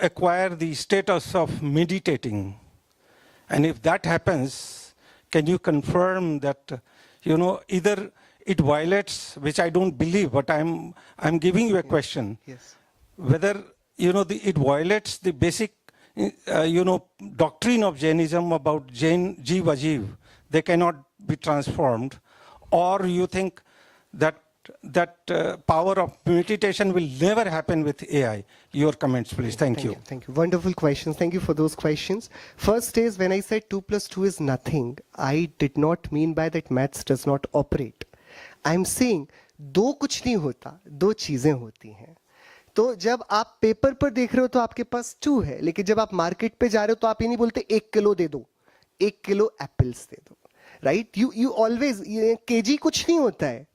acquire the status of meditating. And if that happens, can you confirm that, either it violates, which I don't believe, but I'm giving you a question. Yes. Whether it violates the basic, doctrine of Jainism about Jeev Ajeev. They cannot be transformed. Or you think that power of meditation will never happen with AI? Your comments, please. Thank you. Thank you. Wonderful questions. Thank you for those questions. First is, when I said 2 plus 2 is nothing, I did not mean by that maths does not operate. I'm saying, दो कुछ नहीं होता, दो चीजें होती हैं. तो जब आप पेपर पर देख रहे हो तो आपके पास 2 है, लेकिन जब आप मार्केट पे जा रहे हो तो आप ये नहीं बोलते 1 किलो दे दो, 1 किलो एप्पल्स दे दो, राइट? यू ऑलवेज, केजी कुछ नहीं होता है,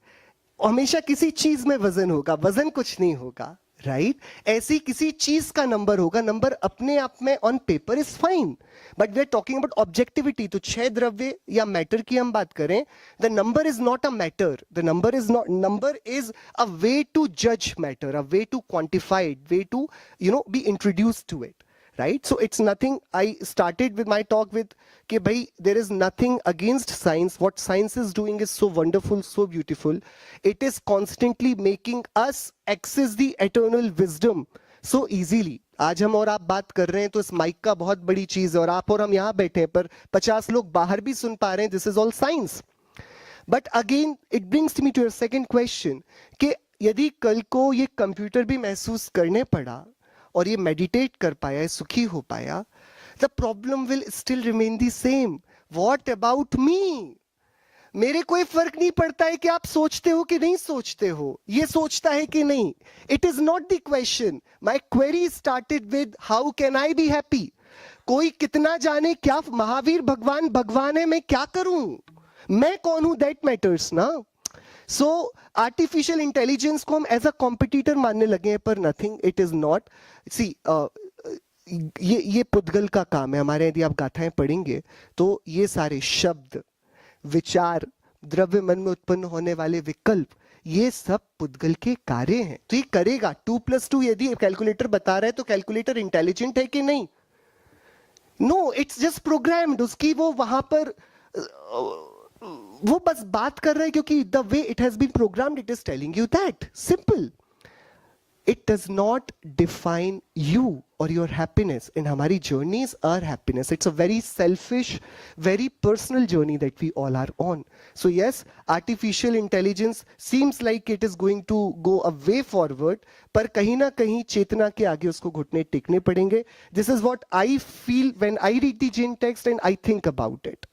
हमेशा किसी चीज में वजन होगा, वजन कुछ नहीं होगा, राइट? ऐसी किसी चीज का नंबर होगा, नंबर अपने आप में on paper is fine, but we are talking about objectivity. तो छह द्रव्य या मैटर की हम बात करें, the number is not a matter, the number is not, number is a way to जज matter, a way to quantify it, way to be introduced to it. Right? So it's nothing. I started with my talk with कि भाई there is nothing against science. What science is doing is so wonderful, so beautiful. It is constantly making us access the eternal wisdom so easily. आज हम और आप बात कर रहे हैं तो इस माइक का बहुत बड़ी चीज है, और आप और हम यहाँ बैठे हैं पर 50 लोग बाहर भी सुन पा रहे हैं. This is all science. But again, it brings me to your second question कि यदि कल को ये कंप्यूटर भी महसूस करने पड़ा और ये मेडिटेट कर पाया, सुखी हो पाया, the problem will still remain the same. What about me? मेरे कोई फर्क नहीं पड़ता है कि आप सोचते हो कि नहीं सोचते हो, ये सोचता है कि नहीं. It is not the question. My query started with how can I be happy. कोई कितना जाने क्या महावीर भगवान भगवान है, मैं क्या करूं, मैं कौन हूं, दैट मैटर्स ना. सो आर्टिफिशियल इंटेलिजेंस को हम एज अ कॉम्पिटिटर मानने लगे हैं, पर नथिंग, इट इज नॉट. सी ये पुद्गल का काम है हमारे. यदि आप गाथाएं पढ़ेंगे तो ये सारे शब्द, विचार, द्रव्य, मन में उत्पन्न होने वाले विकल्प, ये सब पुद्गल के कार्य हैं. तो ये करेगा. 2+2 यदि कैलकुलेटर बता रहा है तो कैलकुलेटर इंटेलिजेंट है कि नहीं? No, it's just programmed. उसकी वो वहां पर वो बस बात कर रहा है क्योंकि the way it has been programmed, it is telling you that. Simple. It does not define you or your happiness. And हमारी journey is our happiness. It's a very selfish, very personal journey that we all are on. So yes, artificial intelligence seems like it is going to go a way forward, पर कहीं ना कहीं चेतना के आगे उसको घुटने टेकने पड़ेंगे. This is what I feel when I read the Jain text and I think about it.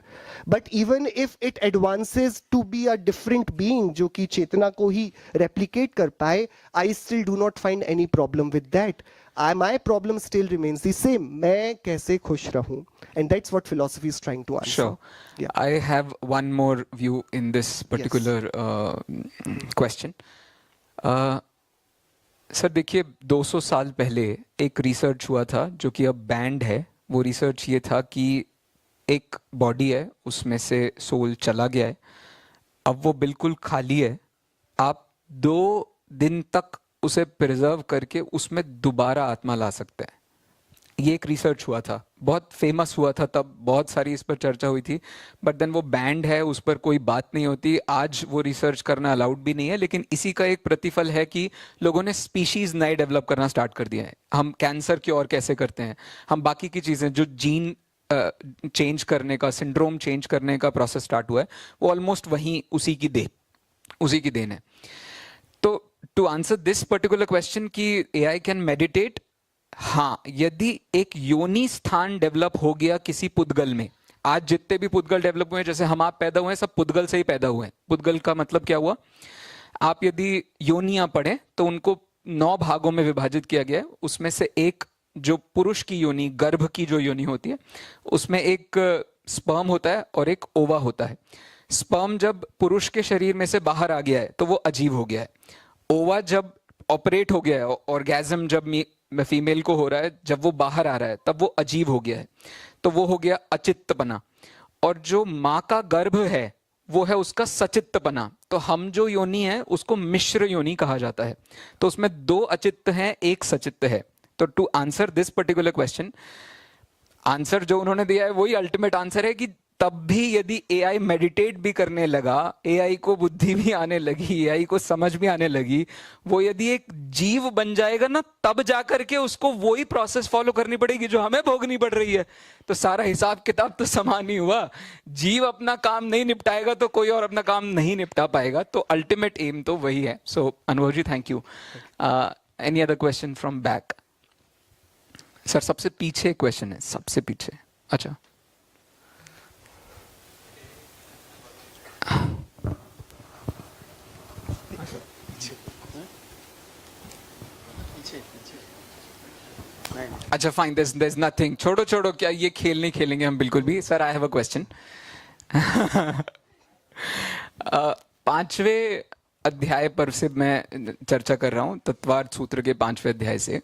But even if it advances to be a different being जो कि चेतना को ही replicate कर पाए, I still do not find any problem with that. My problem still remains the same. मैं कैसे खुश रहूं? And that's what philosophy is trying to answer. Sure. Yeah. I have one more view in this particular question. Sir देखिए, 200 साल पहले एक research हुआ था जो कि अब बैंड है. वो रिसर्च ये था कि एक बॉडी है, उसमें से सोल चला गया है, अब वो बिल्कुल खाली है. आप 2 दिन तक उसे प्रिजर्व करके उसमें दोबारा आत्मा ला सकते हैं. ये एक रिसर्च हुआ था, बहुत फेमस हुआ था, तब बहुत सारी इस पर चर्चा हुई थी. बट देन वो बैंड है, उस पर कोई बात नहीं होती. आज वो रिसर्च करना अलाउड भी नहीं है. लेकिन इसी का एक प्रतिफल है कि लोगों ने स्पीशीज नए डेवलप करना स्टार्ट कर दिया है. हम कैंसर क्योर कैसे करते हैं, हम बाकी की चीज़ें, जो जीन चेंज करने का, सिंड्रोम चेंज करने का प्रोसेस स्टार्ट हुआ है, वो ऑलमोस्ट वहीं उसी की देन है. तो to answer this particular question कि एआई कैन मेडिटेट, हाँ, यदि एक योनि स्थान डेवलप हो गया किसी पुद्गल में. आज जितने भी पुद्गल डेवलप हुए हैं, जैसे हम आप पैदा हुए हैं, सब पुद्गल से ही पैदा हुए हैं. पुद्गल का मतलब क्या हुआ? आप यदि योनियां पढ़ें तो उनको 9 भागों में विभाजित किया गया है. उसमें से एक जो पुरुष की योनि, गर्भ की जो योनि होती है, उसमें एक स्पर्म होता है और एक ओवा होता है. स्पर्म जब पुरुष के शरीर में से बाहर आ गया है तो वो अजीब हो गया है. ओवा जब ऑपरेट हो गया है, ऑर्गेज्म जब फीमेल को हो रहा है, जब वो बाहर आ रहा है तब वो अजीब हो गया है, तो वो हो गया अचित्तपना. और जो माँ का गर्भ है वो है उसका सचित्तपना. तो हम जो योनि है उसको मिश्र योनि कहा जाता है. तो उसमें 2 अचित्त हैं, 1 सचित्त है. तो to answer this particular question, answer जो उन्होंने दिया है वही अल्टीमेट आंसर है कि तब भी यदि एआई मेडिटेट भी करने लगा, एआई को बुद्धि भी आने लगी, एआई को समझ भी आने लगी, वो यदि एक जीव बन जाएगा ना, तब जाकर के उसको वही प्रोसेस फॉलो करनी पड़ेगी जो हमें भोगनी पड़ रही है. तो सारा हिसाब किताब तो समान ही हुआ. जीव अपना काम नहीं निपटाएगा तो कोई और अपना काम नहीं निपटा पाएगा. तो अल्टीमेट एम तो वही है. So Anubhav ji, thank you. Any other question from back? Sir सबसे पीछे क्वेश्चन है, सबसे पीछे. अच्छा, अच्छा फाइन, there's nothing. छोड़ो, क्या ये खेल नहीं खेलेंगे हम बिल्कुल भी. Sir I have a question. 5वें अध्याय पर से मैं चर्चा कर रहा हूँ, तत्वार्थ सूत्र के 5वें अध्याय से।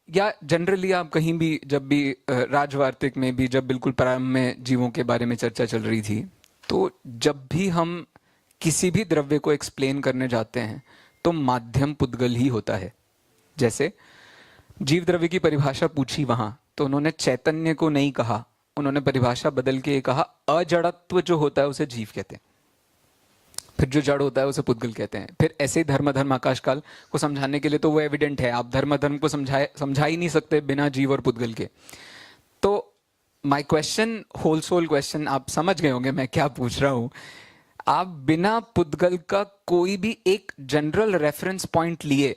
या जनरली आप कहीं भी जब भी राजवार्तिक में भी जब बिल्कुल प्रारंभ में जीवों के बारे में चर्चा चल रही थी, तो जब भी हम किसी भी द्रव्य को एक्सप्लेन करने जाते हैं तो माध्यम पुद्गल ही होता है। जैसे जीव द्रव्य की परिभाषा पूछी वहां, तो उन्होंने चैतन्य को नहीं कहा, उन्होंने परिभाषा बदल के कहा अजड़त्व जो होता है उसे जीव कहते हैं, फिर जो जड़ होता है उसे पुद्गल कहते हैं। फिर ऐसे ही धर्म आकाश काल को समझाने के लिए तो वो एविडेंट है, आप धर्म को समझा ही नहीं सकते बिना जीव और पुद्गल के। तो my question, whole soul question, आप समझ गए होंगे मैं क्या पूछ रहा हूं। आप बिना पुद्गल का कोई भी एक जनरल रेफरेंस पॉइंट लिए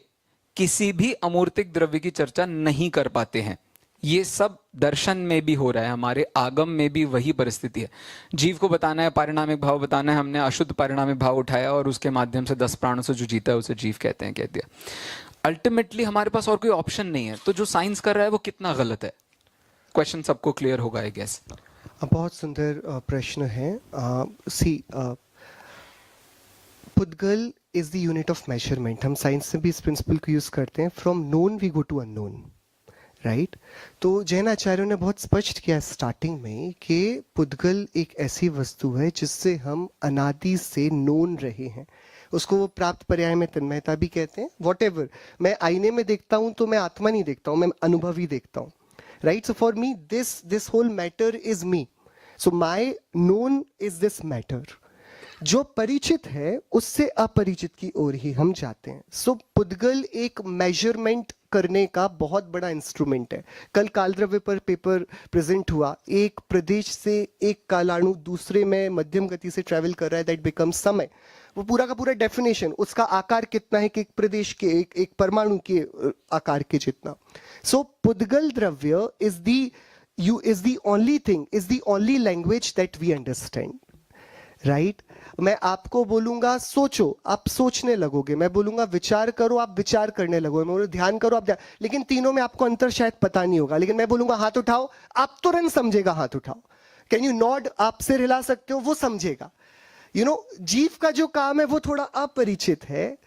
किसी भी अमूर्तिक द्रव्य की चर्चा नहीं कर पाते हैं। ये सब दर्शन में भी हो रहा है, हमारे आगम में भी वही परिस्थिति है। जीव को बताना है, पारिणामिक भाव बताना है, हमने अशुद्ध पारिणामिक भाव उठाया और उसके माध्यम से 10 प्राणों से जो जीता है उसे जीव कहते हैं, कह दिया। अल्टीमेटली हमारे पास और कोई ऑप्शन नहीं है, तो जो साइंस कर रहा है वो कितना गलत है। क्वेश्चन सबको क्लियर होगा आई गेस। बहुत सुंदर प्रश्न है। पुद्गल is the unit of measurement. हम साइंस में भी इस प्रिंसिपल को यूज करते हैं, from known we go to unknown, right. तो जैन आचार्यों ने बहुत स्पष्ट किया स्टार्टिंग में कि पुद्गल एक ऐसी वस्तु है जिससे हम अनादि से नोन रहे हैं। उसको वो प्राप्त पर्याय में तन्मयता भी कहते हैं। वॉटएवर, मैं आईने में देखता हूँ तो मैं आत्मा नहीं देखता हूँ, मैं अनुभवी देखता हूँ, right. So for me this whole matter is me, so my known is this matter. जो परिचित है उससे अपरिचित की ओर ही हम जाते हैं। सो पुद्गल एक मेजरमेंट करने का बहुत बड़ा इंस्ट्रूमेंट है। कल कालद्रव्य पर पेपर प्रेजेंट हुआ, एक प्रदेश से एक कालाणु दूसरे में मध्यम गति से ट्रैवल कर रहा है, दैट बिकम्स समय। वो पूरा का पूरा डेफिनेशन, उसका आकार कितना है कि एक प्रदेश के एक परमाणु के आकार के जितना। सो पुद्गल द्रव्य is the only thing, is the only language that we understand, right. मैं आपको बोलूंगा सोचो, आप सोचने लगोगे। मैं बोलूंगा विचार करो, आप विचार करने लगोगे। मैं बोलूंगा ध्यान करो, आप ध्यान। लेकिन तीनों में आपको अंतर शायद पता नहीं होगा। लेकिन मैं बोलूंगा हाथ उठाओ, आप तुरंत समझेगा हाथ उठाओ। कैन यू नॉड, आप सिर हिला सकते हो, वो समझेगा। जीव का जो काम है वो थोड़ा अपरिचित है,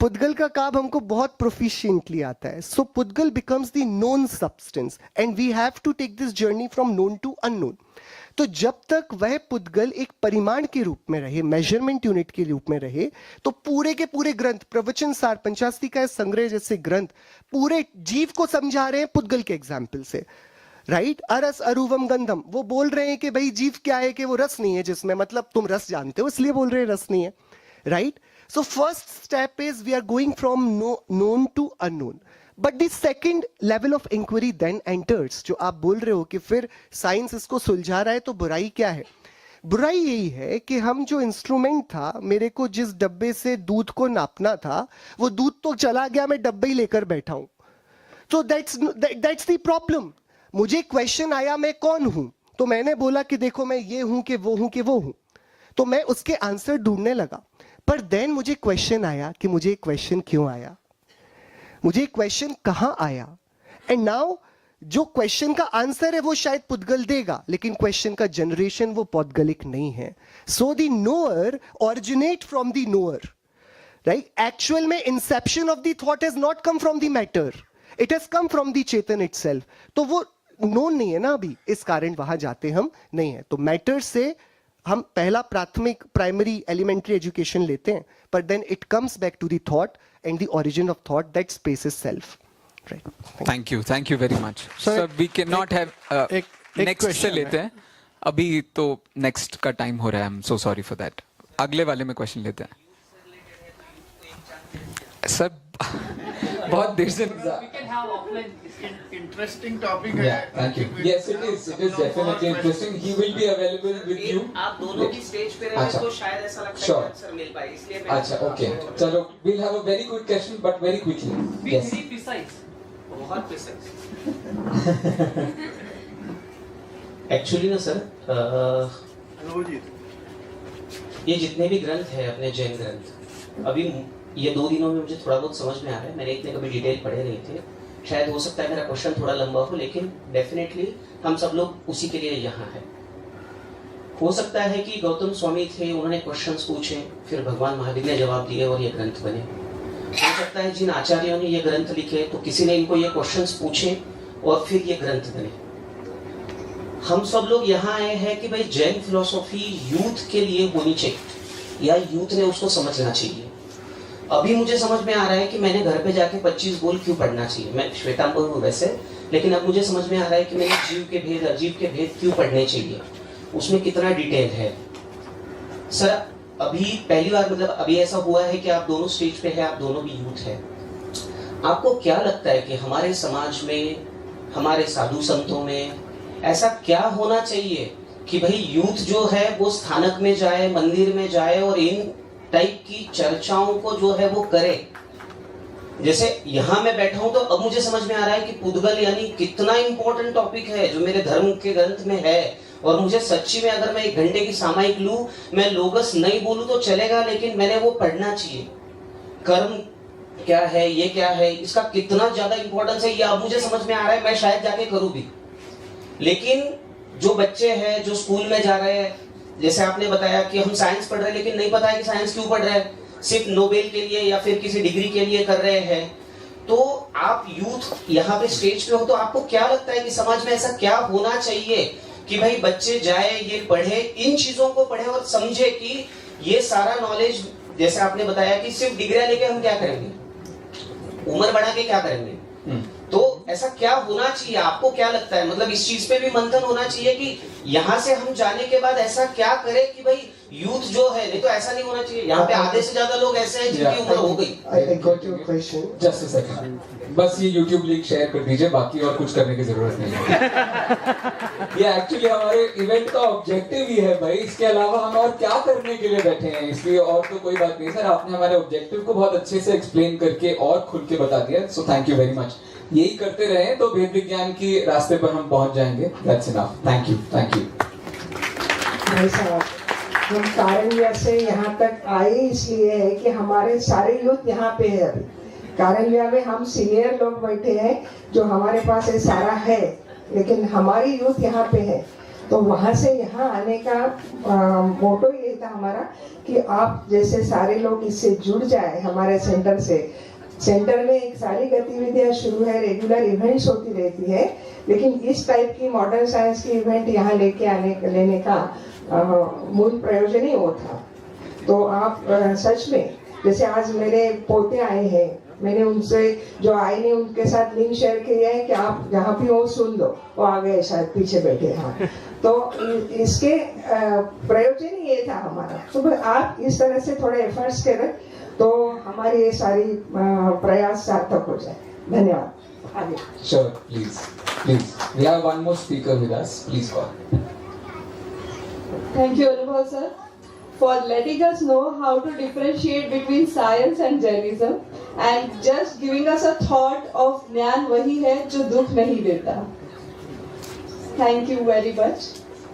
पुद्गल का काम हमको बहुत प्रोफिशिएंटली आता है। सो पुद्गल becomes the known substance and we have to take this journey from known to unknown. तो जब तक वह पुद्गल एक परिमाण के रूप में रहे, मेजरमेंट यूनिट के रूप में रहे, तो पूरे के पूरे ग्रंथ, प्रवचन सार, पंचास्तिका संग्रह जैसे ग्रंथ पूरे जीव को समझा रहे हैं पुद्गल के एग्जाम्पल से, राइट। अरस अरूवम गंधम, वो बोल रहे हैं कि भाई जीव क्या है कि वो रस नहीं है, जिसमें मतलब तुम रस जानते हो इसलिए बोल रहे हैं रस नहीं है, right. So first step is we are going from known to unknown. But the second level of inquiry then enters. जो आप बोल रहे हो कि फिर साइंस इसको सुलझा रहा है, तो बुराई क्या है? बुराई यही है कि हम जो इंस्ट्रूमेंट था, मेरे को जिस डब्बे से दूध को नापना था, वो दूध तो चला गया, मैं डब्बे ही लेकर बैठा हूं। तो दैट्स द प्रॉब्लम। मुझे क्वेश्चन आया मैं कौन हूं, तो मैंने बोला कि देखो मैं ये हूं कि वो हूं कि वो हूं, तो मैं उसके आंसर ढूंढने लगा। पर देन मुझे क्वेश्चन आया कि मुझे क्वेश्चन क्यों आया, मुझे क्वेश्चन कहां आया। एंड नाउ जो क्वेश्चन का आंसर है वो शायद पुद्गल देगा, लेकिन क्वेश्चन का जनरेशन वो पौद्गलिक नहीं है। So the knower originate from the knower, right. Actual में inception of the thought has not come from the matter, it has come from the चेतन इटसेल्फ। तो वो नोन नहीं है ना अभी, इस कारण वहां जाते हम नहीं है। तो मैटर से हम पहला प्राथमिक प्राइमरी एलिमेंट्री एजुकेशन लेते हैं, पर then it comes back to the thought and the origin of thought, that space is self, right. Thank you very much sir. We can not have next से लेते हैं, अभी तो नेक्स्ट का time हो रहा है, I am so sorry for that. अगले वाले में क्वेश्चन लेते हैं सर। बहुत देर से इंटरेस्टिंग टॉपिक है। Thank you. Yes it is definitely interesting. He will be available with you. आप दोनों की स्टेज पे रहे तो शायद ऐसा लगता है कि आंसर मिल पाए, इसलिए अच्छा ओके, चलो we will have a very good question but very quickly. Yes बहुत प्रिसाइज। एक्चुअली ना सर, ये जितने भी ग्रंथ हैं अपने जैन ग्रंथ, अभी ये 2 दिनों में मुझे थोड़ा बहुत समझ में आ रहा है। मैंने इतने कभी डिटेल पढ़े नहीं थे, शायद हो सकता है मेरा क्वेश्चन थोड़ा लंबा हो, लेकिन डेफिनेटली हम सब लोग उसी के लिए यहाँ हैं। हो सकता है कि गौतम स्वामी थे, उन्होंने क्वेश्चंस पूछे, फिर भगवान महावीर ने जवाब दिए और ये ग्रंथ बने। हो सकता है जिन आचार्यों ने ये ग्रंथ लिखे तो किसी ने इनको ये क्वेश्चंस पूछे और फिर ये ग्रंथ बने। हम सब लोग यहाँ आए हैं कि भाई जैन फिलॉसफी यूथ के लिए होनी चाहिए या यूथ ने उसको समझना चाहिए। अभी मुझे समझ में आ रहा है कि मैंने घर पे जाके 25 गोल क्यों पढ़ना चाहिए। मैं श्वेतांबर हूँ वैसे, लेकिन अब मुझे समझ में आ रहा है कि मैंने जीव के भेद अजीब के भेद क्यों पढ़ने चाहिए, उसमें कितना डिटेल है। सर अभी पहली बार मतलब अभी ऐसा हुआ है कि आप दोनों स्टेज पे हैं, आप दोनों भी यूथ हैं। आपको क्या लगता है कि हमारे समाज में, हमारे साधु संतों में ऐसा क्या होना चाहिए कि भाई यूथ जो है वो स्थानक में जाए, मंदिर में जाए और इन टाइप की चर्चाओं को जो है वो करे। जैसे यहाँ मैं बैठा हूं तो अब मुझे समझ में आ रहा है कि पुद्गल यानी कितना इंपॉर्टेंट टॉपिक है जो मेरे धर्म के ग्रंथ में है, और मुझे सच्ची में अगर मैं 1 घंटे की सामायिक लूं, मैं लोगस नहीं बोलूं तो चलेगा, लेकिन मैंने वो पढ़ना चाहिए। कर्म क्या है, ये क्या है, इसका कितना ज्यादा इंपॉर्टेंस है, ये अब मुझे समझ में आ रहा है। मैं शायद जाके करूं भी, लेकिन जो बच्चे हैं जो स्कूल में जा रहे हैं, जैसे आपने बताया कि हम साइंस पढ़ रहे हैं लेकिन नहीं पता है कि साइंस क्यों पढ़ रहे हैं, सिर्फ नोबेल के लिए या फिर किसी डिग्री के लिए कर रहे हैं। तो आप यूथ यहाँ पे स्टेज पे हो तो आपको क्या लगता है कि समाज में ऐसा क्या होना चाहिए कि भाई बच्चे जाए, ये पढ़े, इन चीजों को पढ़े और समझे कि ये सारा नॉलेज, जैसे आपने बताया कि सिर्फ डिग्रियां लेके हम क्या करेंगे, उम्र बढ़ा के क्या करेंगे। तो ऐसा क्या होना चाहिए, आपको क्या लगता है? मतलब इस चीज पे भी मंथन होना चाहिए कि यहाँ से हम जाने के बाद ऐसा क्या करें कि भाई यूथ जो है, नहीं तो ऐसा नहीं होना चाहिए। यहाँ पे आधे से ज्यादा लोग ऐसे हैं जिनकी उम्र हो गई। I got your question. Just a second, बस ये YouTube लिंक शेयर कर दीजिए, बाकी और कुछ करने की जरूरत नहीं है। ये एक्चुअली हमारे इवेंट का ऑब्जेक्टिव ही है भाई, इसके अलावा हम और क्या करने के लिए बैठे हैं, इसलिए और तो कोई बात नहीं। सर आपने हमारे ऑब्जेक्टिव को बहुत अच्छे से एक्सप्लेन करके और खुल के बता दिया, so thank you very much. यही करते रहे तो वेद विज्ञान की रास्ते पर हम पहुंच जाएंगे। That's enough, thank you, thank you. भाई साहब, हम कारणविहार से यहाँ तक आए इसलिए है कि हमारे सारे यूथ यहाँ पे है। अभी कारणविहार में हम सीनियर लोग बैठे हैं जो हमारे पास ये सारा है, लेकिन हमारी यूथ यहाँ पे है। तो वहाँ से यहाँ आने का मोटो ये था हमारा कि आप जैसे सारे लोग इससे जुड़ जाए हमारे सेंटर से। सेंटर में एक सारी गतिविधियां शुरू है, रेगुलर इवेंट्स होती रहती है, लेकिन इस टाइप की मॉडर्न साइंस की इवेंट यहाँ लेने का मूल प्रयोजन ही वो था। तो आप सच में, जैसे आज मेरे पोते आए हैं, मैंने उनसे जो आए नहीं उनके साथ लिंक शेयर किया है कि आप जहाँ भी हो सुन लो, वो आ गए शायद पीछे बैठे। हाँ, तो इसके प्रयोजन ही ये था हमारा। तो आप इस तरह से थोड़े एफर्ट्स करें तो हमारी ये सारी प्रयास सार्थक हो जाए। धन्यवाद। आगे। Sure, please. We have one more speaker with us. Please go. Thank you, Anubhav sir, for letting us know how to differentiate between science and Jainism and just giving us a thought of ज्ञान वही है जो दुख नहीं देता. Thank you very much.